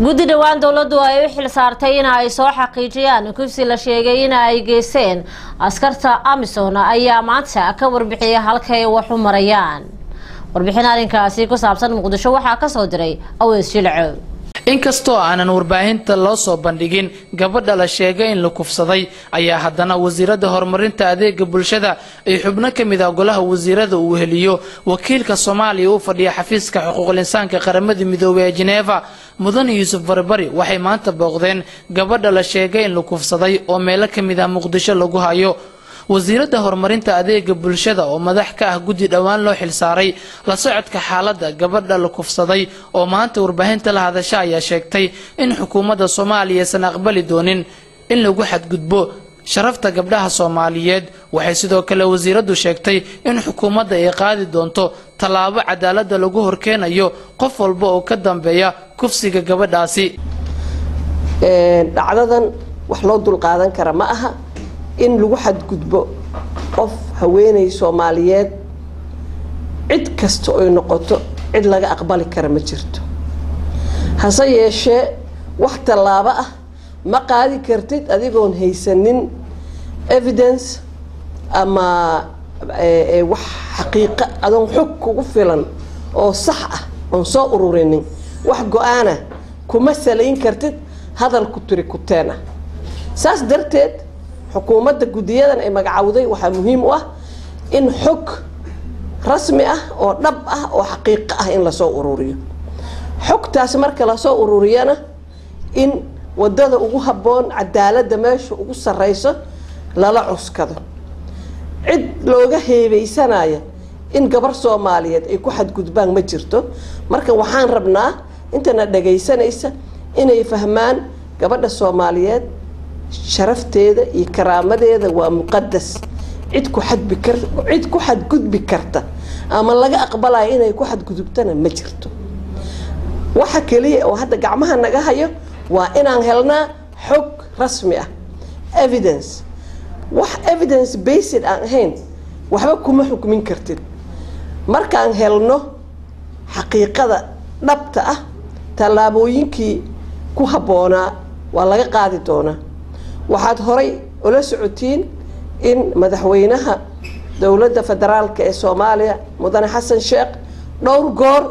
guddi dhawaan dawladdu ay u xil saartay in ay soo xaqiijiyaan kufsi la sheegay in ay geysteen askarta Amisom ayaa maanta ka warbixiyay halka ay wax u marayaan. warbixin arrinkaasi ku saabsan Muqdisho waxaa ka soo diray Aweys Jilco. inkastoo aanan warbaahinta loo soo bandhigin gabadha la sheegay in la kufsaday ayaa haddana wasiirada horumarinta adeega bulshada ay xubno kamid ah golaha wasiirada uu heliyo wakiilka Soomaaliya u fadhiya xafiiska xuquuqul insaanka qaramada midoobay ee Geneva mudan Yuusuf Barbari waxay maanta booqdeen gabadha la sheegay in la kufsaday oo meel kamid ah Muqdisho lagu hayo wasiirada horumarinta adeega bulshada oo madax ka ah guddi dhawaan loo xil saaray la socodka xaaladda gabadha la kufsaday oo maanta warbaahinta la hadasha ayaa sheegtay in xukuumadda Soomaaliya san aqbali doonin in lagu xadgudbo sharafta gabdhaha Soomaaliyeed waxay sidoo kale wasiiradu sheegtay in xukuumadda ay qaadi doonto talaabo cadaalad lagu horkeenayo qof walba oo ka dambeeya kufsiga gabadhaasi dhacdadan wax loo dul qaadan kara ma aha in lagu xadgudbo qof haweeney Soomaaliyeed cid kasta oo noqoto cid laga aqbali kara ma jirto hase yeeshee wax talaabo ah ma qaadi kartid adigoon haysanin evidence ama wax xaqiiqo adoon xog kugu filan oo sax ah oo soo ururinin wax go'aana kuma salayn kartid hadalku tiri ku teena saas darteed xukuumadda gudiyadan ay magacawday waxa muhiim u ah in xog rasmi ah oo dhab ah oo xaqiiqo ah in la soo ururiyo xogtaas marka la soo ururiyana in wadada ugu haboon cadaaladda meesha ugu sareyso lala cuskado cid looga heebaysanaya in gabar Soomaaliyeed ay ku xadgudbaan ma jirto marka waxaan rabnaa intana dhageysanaysa inay fahmaan gabadha Soomaaliyeed sharafteeda iyo karaamadeeda waa muqaddas cid ku xadgudbi karta ama laga aqbalay inay ku xadgudubtana ma jirto waxa kaliya oo hadda gacmaha naga hayo waa inaan helnaa xog rasmi ah evidence wax evidence based aan ahayn waxba kuma xukmin kartid markaan helno xaqiiqada dhabta ah talaabooyinkii ku haboonaa waa laga qaadi doonaa waxaad horay ula socotiin in madaxweynaha dawladda federaalka ee Soomaaliya mudane Xasan Sheekh dhowr goor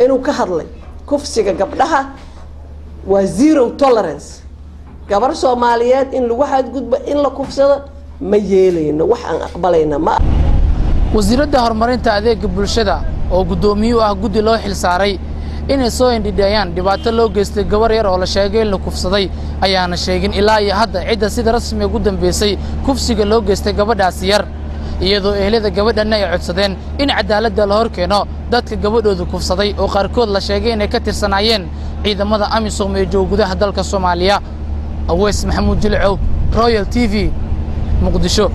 inuu ka hadlay kufsiga gabdhaha waa zero tolerance gabar Soomaaliyeed in lagu xadgudbo in la kufsado ma yeelayno wax aan aqbalayna ma wasiirada horumarinta adeega bulshada oo gudoomiye ah guddi loo xil saaray inay soo indhidayaan dhibaato loo geystay gabar yar oo la sheegay in la kufsaday ayaana sheegin ilaa iyo hadda cidda sida rasmi ugu dambeysay kufsiga loo geystay gabadhaas yar iyadoo ehelada gabadhan ay codsadeen in cadaaladda la horkeeno dadka gabadhooda kufsaday oo qaarkood la sheegay inay ka tirsanaayeen ciidamada Amisom ee jooga gudaha dalka Soomaaliya Aweys Maxamuud Jilco Royal TV Muqdisho.